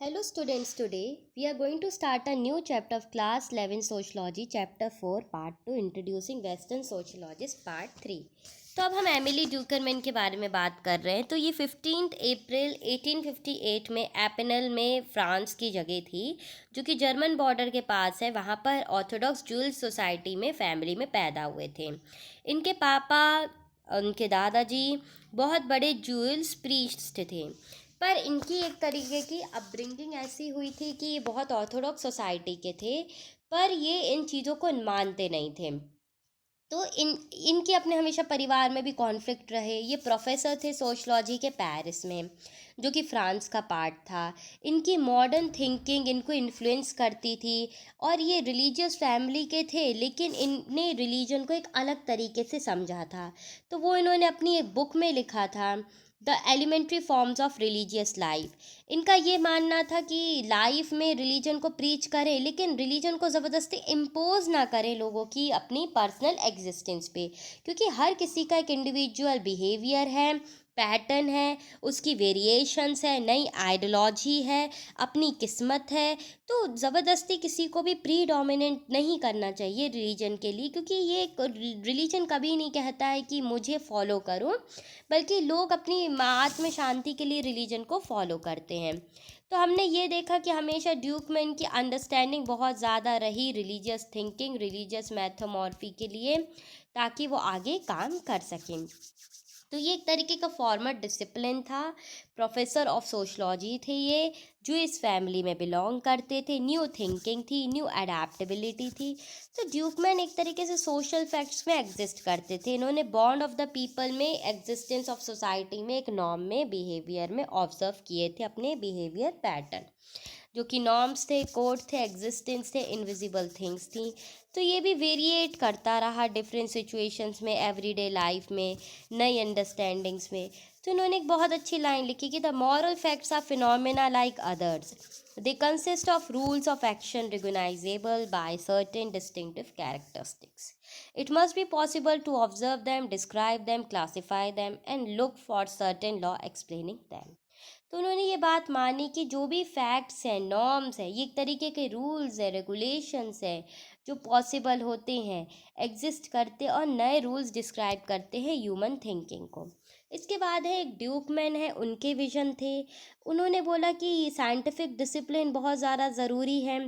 Hello students, today we are going to start a new chapter of class 11 sociology chapter 4 part 2 introducing western sociologist part 3। तो अब हम Emily ड्यूकरमैन के बारे में बात कर रहे हैं। तो ये 15 अप्रैल 1858 में एपेनल में फ्रांस की जगह थी जो कि जर्मन बॉर्डर के पास है। वहाँ पर ऑर्थोडॉक्स जूल्स सोसाइटी में फैमिली में पैदा हुए थे। इनके पापा, उनके दादाजी बहुत बड़े जूल्स प्रीस्ट थे, पर इनकी एक तरीके की अपब्रिंगिंग ऐसी हुई थी कि ये बहुत ऑर्थोडॉक्स सोसाइटी के थे, पर ये इन चीज़ों को मानते नहीं थे। तो इनके अपने हमेशा परिवार में भी कॉन्फ्लिक्ट रहे। ये प्रोफेसर थे सोशलॉजी के पेरिस में, जो कि फ्रांस का पार्ट था। इनकी मॉडर्न थिंकिंग इनको इन्फ्लुएंस करती थी, और ये रिलीजियस फैमिली के थे, लेकिन इनने रिलीजन को एक अलग तरीके से समझा था। तो वो इन्होंने अपनी एक बुक में लिखा था, the elementary forms of religious life. इनका ये मानना था कि लाइफ में रिलीजन को प्रीच करें, लेकिन रिलीजन को ज़बरदस्ती इम्पोज ना करें लोगों की अपनी पर्सनल एग्जिस्टेंस पे, क्योंकि हर किसी का एक इंडिविजुअल बिहेवियर है, पैटर्न है, उसकी वेरिएशंस है, नई आइडियोलॉजी है, अपनी किस्मत है। तो ज़बरदस्ती किसी को भी प्री डोमिनेंट नहीं करना चाहिए रिलीजन के लिए, क्योंकि ये रिलीजन कभी नहीं कहता है कि मुझे फॉलो करो, बल्कि लोग अपनी आत्म शांति के लिए रिलीजन को फॉलो करते हैं। तो हमने ये देखा कि हमेशा ड्यूकमैन की अंडरस्टैंडिंग बहुत ज़्यादा रही रिलीजियस थिंकिंग, रिलीजियस मैथोमॉर्फी के लिए, ताकि वो आगे काम कर सकें। तो ये एक तरीके का फॉर्मल डिसिप्लिन था। प्रोफेसर ऑफ सोशलॉजी थे ये, जो इस फैमिली में बिलोंग करते थे। न्यू थिंकिंग थी, न्यू अडेप्टेबिलिटी थी। तो ड्यूकमैन एक तरीके से सोशल फैक्ट्स में एग्जिस्ट करते थे। इन्होंने बॉन्ड ऑफ द पीपल में, एग्जिस्टेंस ऑफ सोसाइटी में, एक नॉर्म में, बिहेवियर में ऑब्जर्व किए थे अपने बिहेवियर पैटर्न, जो कि नॉर्म्स थे, कोड थे, एग्जिस्टेंस थे, इनविजिबल थिंग्स थी। तो ये भी वेरिएट करता रहा डिफरेंट सिचुएशंस में, एवरीडे लाइफ में, नई अंडरस्टैंडिंग्स में। तो इन्होंने एक बहुत अच्छी लाइन लिखी कि the moral facts are phenomena like others, they consist of rules of action recognizable by certain distinctive characteristics. It must be possible to observe them, describe them, classify them and look for certain law explaining them. तो उन्होंने ये बात मानी कि जो भी facts हैं, norms हैं, ये एक तरीके के रूल्स है, रेगुलेशंस है, जो पॉसिबल होते हैं, एग्जिस्ट करते और नए रूल्स डिस्क्राइब करते हैं ह्यूमन थिंकिंग को। इसके बाद है एक ड्यूकमैन है, उनके विजन थे। उन्होंने बोला कि साइंटिफिक डिसिप्लिन बहुत ज़्यादा ज़रूरी है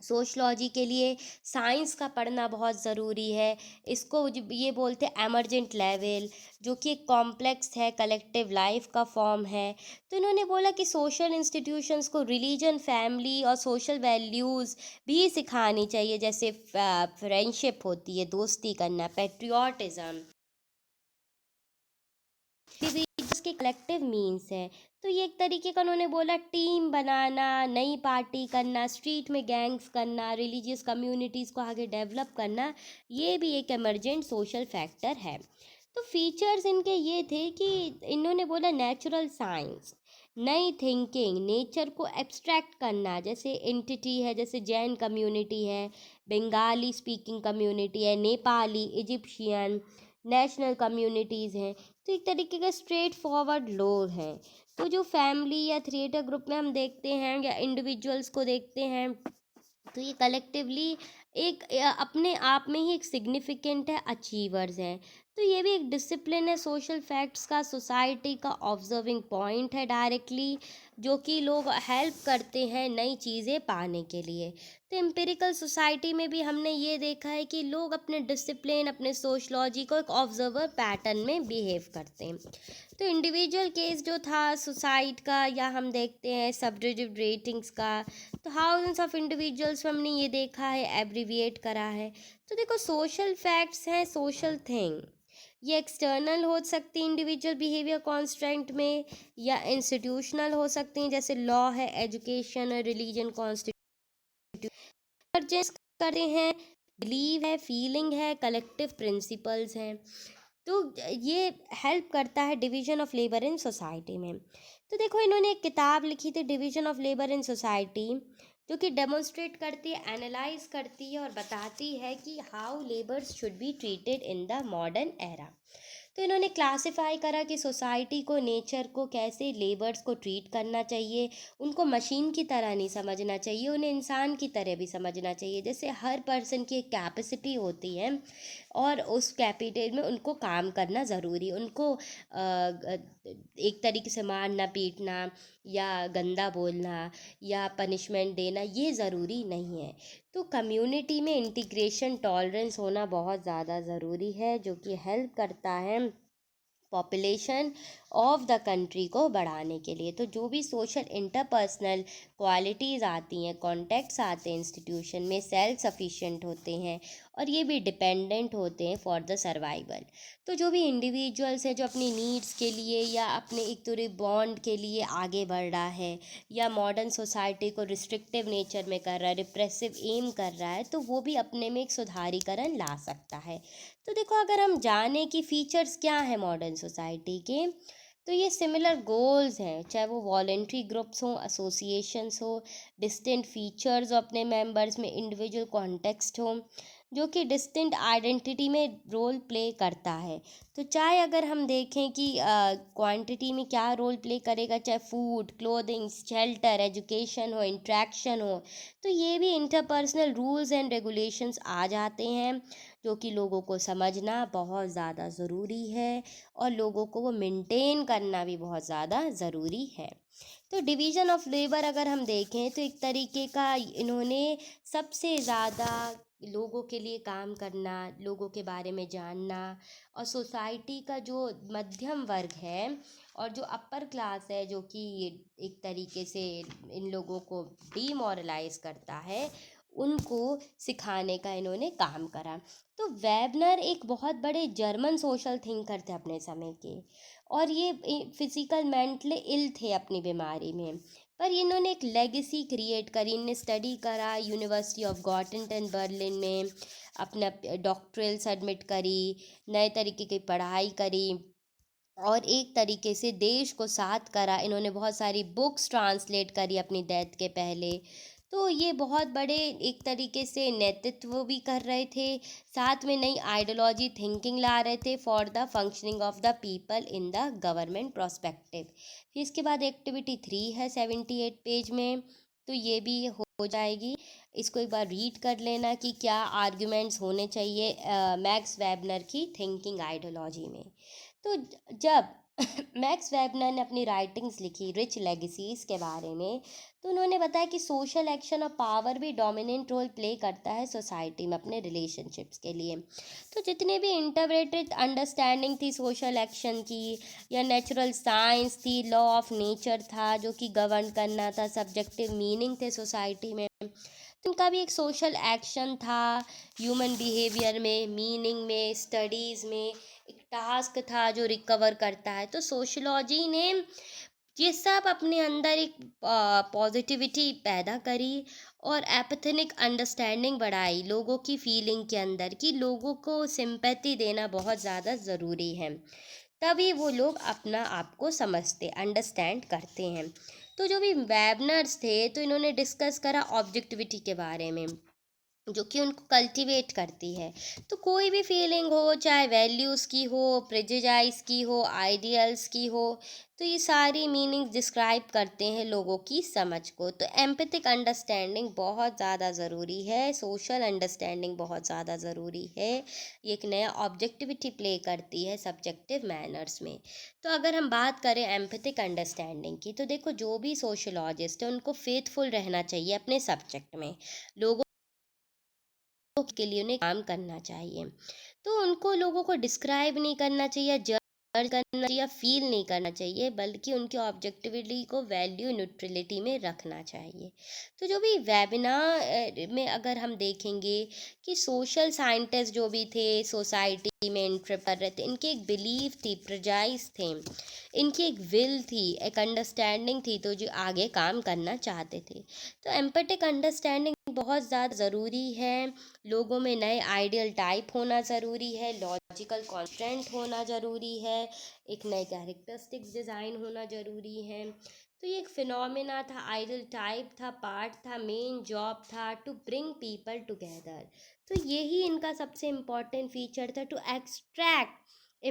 सोशलॉजी के लिए, साइंस का पढ़ना बहुत ज़रूरी है। इसको ये बोलते हैं एमर्जेंट लेवल, जो कि एक कॉम्प्लेक्स है, कलेक्टिव लाइफ का फॉर्म है। तो इन्होंने बोला कि सोशल इंस्टीट्यूशंस को रिलीजन, फैमिली और सोशल वैल्यूज़ भी सिखानी चाहिए, जैसे फ्रेंडशिप होती है, दोस्ती करना, पेट्रियाटिज़म, जिसके कलेक्टिव मीन्स है। तो ये एक तरीके का उन्होंने बोला टीम बनाना, नई पार्टी करना, स्ट्रीट में गैंग्स करना, रिलीजियस कम्युनिटीज़ को आगे डेवलप करना, ये भी एक एमरजेंट सोशल फैक्टर है। तो फीचर्स इनके ये थे कि इन्होंने बोला नेचुरल साइंस, नई थिंकिंग, नेचर को एब्स्ट्रैक्ट करना, जैसे एंटिटी है, जैसे जैन कम्युनिटी है, बंगाली स्पीकिंग कम्युनिटी है, नेपाली, इजिप्शियन, नेशनल कम्युनिटीज़ हैं। तो एक तरीके का स्ट्रेट फॉरवर्ड लोग हैं। तो जो फैमिली या थिएटर ग्रुप में हम देखते हैं या इंडिविजुअल्स को देखते हैं, तो ये कलेक्टिवली एक अपने आप में ही एक सिग्निफिकेंट है, अचीवर्स हैं। तो ये भी एक डिसिप्लिन है सोशल फैक्ट्स का, सोसाइटी का ऑब्जर्विंग पॉइंट है डायरेक्टली, जो कि लोग हेल्प करते हैं नई चीज़ें पाने के लिए। तो एम्पिरिकल सोसाइटी में भी हमने ये देखा है कि लोग अपने डिसिप्लिन, अपने सोशलॉजी को एक ऑब्जर्वर पैटर्न में बिहेव करते हैं। तो इंडिविजुअल केस जो था सुसाइड का, या हम देखते हैं सब्जेक्टिव रेटिंग्स का, तो थाउजेंड्स ऑफ इंडिविजुअल्स में हमने ये देखा है, एब्रीविएट करा है। तो देखो, सोशल फैक्ट्स हैं सोशल थिंग, ये एक्सटर्नल हो सकती है इंडिविजुअल बिहेवियर कॉन्स्टेंट में, या इंस्टीट्यूशनल हो सकती हैं, जैसे लॉ है, एजुकेशन है, रिलीजन, कॉन्स्टिट्यूशन करते हैं, बिलीव है, फीलिंग है, कलेक्टिव प्रिंसिपल्स हैं। तो ये हेल्प करता है division of labour in society में। तो देखो, इन्होंने एक किताब लिखी थी, division of labour in society, जो कि डेमोन्स्ट्रेट करती है, एनालाइज करती है और बताती है कि how labours should be treated in the modern era. तो इन्होंने क्लासिफाई करा कि सोसाइटी को, नेचर को कैसे लेबर्स को ट्रीट करना चाहिए, उनको मशीन की तरह नहीं समझना चाहिए, उन्हें इंसान की तरह भी समझना चाहिए। जैसे हर पर्सन की एक कैपेसिटी होती है और उस कैपिटल में उनको काम करना ज़रूरी, उनको एक तरीके से मारना पीटना या गंदा बोलना या पनिशमेंट देना ये ज़रूरी नहीं है। तो कम्युनिटी में इंटीग्रेशन, टॉलरेंस होना बहुत ज़्यादा ज़रूरी है, जो कि हेल्प करता है पॉपुलेशन ऑफ द कंट्री को बढ़ाने के लिए। तो जो भी सोशल इंटरपर्सनल क्वालिटीज़ आती हैं, कॉन्टेक्ट्स आते हैं इंस्टीट्यूशन में, सेल्फ सफिशिएंट होते हैं और ये भी डिपेंडेंट होते हैं फॉर द सर्वाइवल। तो जो भी इंडिविजुअल्स हैं जो अपनी नीड्स के लिए या अपने एक पूरे बॉन्ड के लिए आगे बढ़ रहा है या मॉडर्न सोसाइटी को रिस्ट्रिक्टिव नेचर में कर रहा है, रिप्रेसिव एम कर रहा है, तो वो भी अपने में एक सुधारीकरण ला सकता है। तो देखो, अगर हम जाने कि फीचर्स क्या हैं मॉडर्न सोसाइटी के, तो ये सिमिलर गोल्स हैं, चाहे वो वॉलेंट्री ग्रुप्स हों, एसोसिएशंस हो, डिस्टिंक्ट फीचर्स अपने मेंबर्स में, इंडिविजुअल कॉन्टेक्स्ट हो, जो कि डिस्टिंक्ट आइडेंटिटी में रोल प्ले करता है। तो चाहे अगर हम देखें कि क्वांटिटी में क्या रोल प्ले करेगा, चाहे फूड, क्लोथिंग, शेल्टर, एजुकेशन हो, इंट्रैक्शन हो, तो ये भी इंटरपर्सनल रूल्स एंड रेगुलेशंस आ जाते हैं, जो कि लोगों को समझना बहुत ज़्यादा ज़रूरी है और लोगों को वो मेंटेन करना भी बहुत ज़्यादा ज़रूरी है। तो डिवीज़न ऑफ लेबर अगर हम देखें तो एक तरीके का इन्होंने सबसे ज़्यादा लोगों के लिए काम करना, लोगों के बारे में जानना और सोसाइटी का जो मध्यम वर्ग है और जो अपर क्लास है, जो कि एक तरीके से इन लोगों को डीमोरलाइज करता है, उनको सिखाने का इन्होंने काम करा। तो वेबनर एक बहुत बड़े जर्मन सोशल थिंकर थे अपने समय के, और ये फिजिकल मेंटली इल थे अपनी बीमारी में, पर इन्होंने एक लेगेसी क्रिएट करी। इनने स्टडी करा यूनिवर्सिटी ऑफ गॉटिंगटन बर्लिन में, अपना डॉक्टरल सबमिट करी, नए तरीके की पढ़ाई करी और एक तरीके से देश को साथ करा। इन्होंने बहुत सारी बुक्स ट्रांसलेट करी अपनी डेथ के पहले। तो ये बहुत बड़े एक तरीके से नेतृत्व भी कर रहे थे, साथ में नई आइडियोलॉजी थिंकिंग ला रहे थे for the functioning of the people in the government prospective. फिर इसके बाद एक्टिविटी 3 है 78 पेज में, तो ये भी हो जाएगी। इसको एक बार रीड कर लेना कि क्या आर्ग्यूमेंट्स होने चाहिए मैक्स वेबनर की थिंकिंग आइडियोलॉजी में। तो जब मैक्स वेबनर ने अपनी राइटिंग्स लिखी रिच लेगेसीज के बारे में, तो उन्होंने बताया कि सोशल एक्शन और पावर भी डोमिनेंट रोल प्ले करता है सोसाइटी में अपने रिलेशनशिप्स के लिए। तो जितने भी इंटरप्रेटेड अंडरस्टैंडिंग थी सोशल एक्शन की, या नेचुरल साइंस थी, लॉ ऑफ नेचर था जो कि गवर्न करना था, सब्जेक्टिव मीनिंग थे सोसाइटी में, तो उनका भी एक सोशल एक्शन था ह्यूमन बिहेवियर में, मीनिंग में, स्टडीज़ में, एक टास्क था जो रिकवर करता है। तो सोशलॉजी ने ये सब अपने अंदर एक पॉजिटिविटी पैदा करी और एपथेनिक अंडरस्टैंडिंग बढ़ाई लोगों की फीलिंग के अंदर, कि लोगों को सिंपैथी देना बहुत ज़्यादा ज़रूरी है, तभी वो लोग अपना आप को समझते, अंडरस्टैंड करते हैं। तो जो भी वेबनर्स थे, तो इन्होंने डिस्कस करा ऑब्जेक्टिविटी के बारे में, जो कि उनको कल्टीवेट करती है। तो कोई भी फीलिंग हो, चाहे वैल्यूज़ की हो, प्रेजुडाइज की हो, आइडियल्स की हो, तो ये सारी मीनिंग्स डिस्क्राइब करते हैं लोगों की समझ को। तो एम्पैथिक अंडरस्टैंडिंग बहुत ज़्यादा ज़रूरी है, सोशल अंडरस्टैंडिंग बहुत ज़्यादा ज़रूरी है, ये एक नया ऑब्जेक्टिविटी प्ले करती है सब्जेक्टिव मैनर्स में। तो अगर हम बात करें एम्पैथिक अंडरस्टैंडिंग की, तो देखो जो भी सोशलॉजिस्ट है उनको फेथफुल रहना चाहिए अपने सब्जेक्ट में, लोगों के लिए उन्हें काम करना चाहिए। तो उनको लोगों को डिस्क्राइब नहीं करना चाहिए, जज करना चाहिए, फील नहीं करना चाहिए, बल्कि उनकी ऑब्जेक्टिविटी को वैल्यू न्यूट्रलिटी में रखना चाहिए। तो जो भी वेबिनार में अगर हम देखेंगे कि सोशल साइंटिस्ट जो भी थे सोसाइटी में इंटरप्ट कर रहे थे, इनकी एक बिलीफ थी, प्रजाइज थे, इनकी एक विल थी, एक अंडरस्टैंडिंग थी, तो जो आगे काम करना चाहते थे। तो एम्पैथिक अंडरस्टैंडिंग बहुत ज़्यादा ज़रूरी है, लोगों में नए आइडियल टाइप होना ज़रूरी है, लॉजिकल कॉन्स्टेंट होना ज़रूरी है, एक नए कैरेक्टरिस्टिक्स डिज़ाइन होना ज़रूरी है। तो ये एक फिनोमेना था, आइडियल टाइप था, पार्ट था, मेन जॉब था टू ब्रिंग पीपल टुगेदर। तो यही इनका सबसे इम्पॉर्टेंट फीचर था, to extract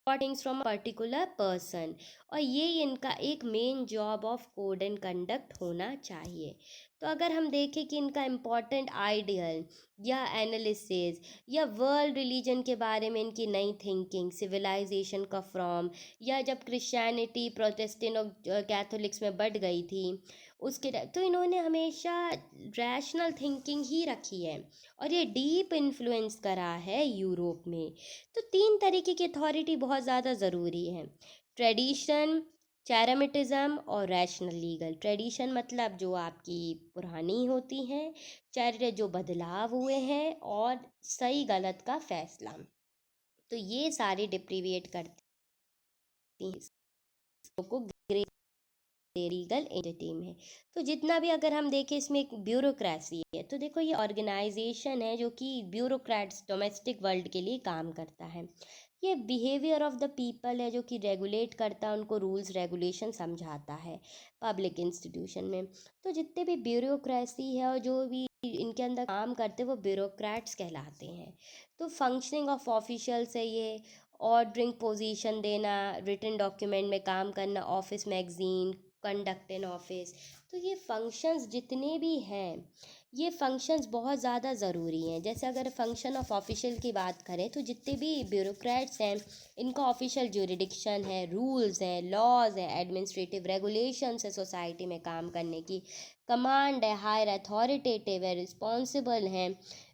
things from a particular person, और ये इनका एक main job of code and conduct होना चाहिए। तो अगर हम देखें कि इनका इम्पॉर्टेंट आइडियल या एनालिसिस या वर्ल्ड रिलीजन के बारे में इनकी नई थिंकिंग, सिविलाइजेशन का फॉर्म, या जब क्रिश्चियनिटी प्रोटेस्टेंट और कैथोलिक्स में बढ़ गई थी उसके तो इन्होंने हमेशा रैशनल थिंकिंग ही रखी है, और ये डीप इन्फ्लुएंस करा है यूरोप में। तो तीन तरीके की अथॉरिटी बहुत ज़्यादा ज़रूरी है: ट्रेडिशन, चैरामिटिज़म और रैशनल लीगल। ट्रेडिशन मतलब जो आपकी पुरानी होती हैं, चैरिट जो बदलाव हुए हैं, और सही गलत का फैसला। तो ये सारे डिप्रीविएट करती हैं को ग्रे लीगल एंटिटी में। तो जितना भी अगर हम देखें इसमें एक ब्यूरोक्रेसी है, तो देखो ये ऑर्गेनाइजेशन है जो कि ब्यूरोक्रेट्स डोमेस्टिक वर्ल्ड के लिए काम करता है। ये बिहेवियर ऑफ द पीपल है जो कि रेगुलेट करता है, उनको रूल्स रेगुलेशन समझाता है पब्लिक इंस्टीट्यूशन में। तो जितने भी ब्यूरोक्रेसी है और जो भी इनके अंदर काम करते हैं वो ब्यूरोक्रेट्स कहलाते हैं। तो फंक्शनिंग ऑफ ऑफिशियल्स है ये: ऑर्डरिंग पोजीशन देना, रिटन डॉक्यूमेंट में काम करना, office magazine, conduct in office. तो ये फंक्शंस जितने भी हैं, ये फंक्शंस बहुत ज़्यादा ज़रूरी हैं। जैसे अगर फंक्शन ऑफ ऑफिशियल की बात करें तो जितने भी ब्यूरोक्रेट्स हैं इनका ऑफिशियल ज्यूरिडिक्शन है, रूल्स हैं, लॉज हैं, एडमिनिस्ट्रेटिव रेगुलेशंस है, सोसाइटी में काम करने की कमांड है, हायर अथॉरिटेटिव है, रिस्पॉन्सिबल हैं,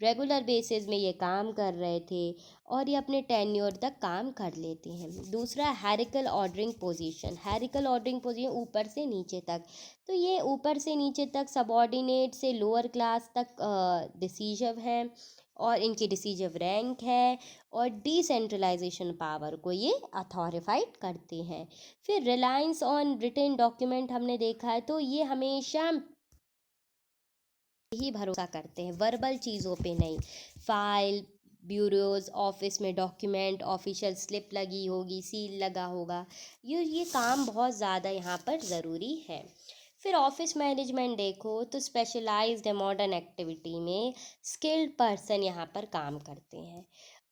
रेगुलर बेसिस में ये काम कर रहे थे और ये अपने टेन्योर तक काम कर लेते हैं। दूसरा, हैरिकल ऑर्डरिंग पोजीशन। हैरिकल ऑर्डरिंग पोजीशन ऊपर से नीचे तक। तो ये ऊपर से नीचे तक सबॉर्डिनेट से लोअर क्लास तक डिसीजव है, और इनकी डिसीजव रैंक है, और डिसेंट्रलाइजेशन पावर को ये अथॉरिफाइड करते हैं। फिर रिलायंस ऑन रिटन डॉक्यूमेंट हमने देखा है, तो ये हमेशा ही भरोसा करते हैं, वर्बल चीज़ों पे नहीं। फाइल, ब्यूरोज, ऑफिस में डॉक्यूमेंट, ऑफिशियल स्लिप लगी होगी, सील लगा होगा, ये काम बहुत ज़्यादा यहाँ पर ज़रूरी है। फिर ऑफिस मैनेजमेंट देखो तो स्पेशलाइज्ड है, मॉडर्न एक्टिविटी में स्किल्ड पर्सन यहाँ पर काम करते हैं।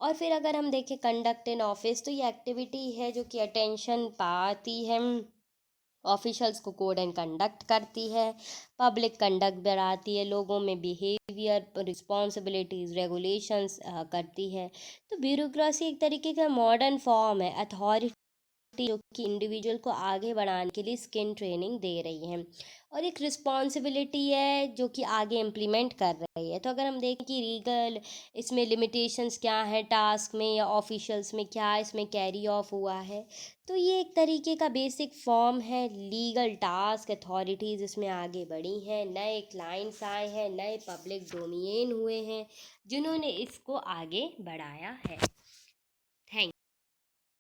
और फिर अगर हम देखें कंडक्ट इन ऑफिस, तो ये एक्टिविटी है जो कि अटेंशन पाती है, ऑफिशल्स को कोड एंड कंडक्ट करती है, पब्लिक कंडक्ट बढ़ाती है, लोगों में बिहेवियर, रिस्पॉन्सिबिलिटीज़, रेगुलेशंस करती है। तो ब्यूरोक्रेसी एक तरीके का मॉडर्न फॉर्म है अथॉरिटी जो कि इंडिविजुअल को आगे बढ़ाने के लिए स्किल ट्रेनिंग दे रही है, और एक रिस्पॉन्सिबिलिटी है जो कि आगे इम्प्लीमेंट कर रही है। तो अगर हम देखें कि लीगल इसमें लिमिटेशंस क्या है टास्क में या ऑफिशियल्स में, क्या इसमें कैरी ऑफ हुआ है, तो ये एक तरीके का बेसिक फॉर्म है। लीगल टास्क अथॉरिटीज़ इसमें आगे बढ़ी हैं, नए क्लाइंट्स आए हैं, नए पब्लिक डोमेन हुए हैं जिन्होंने इसको आगे बढ़ाया है। थैंक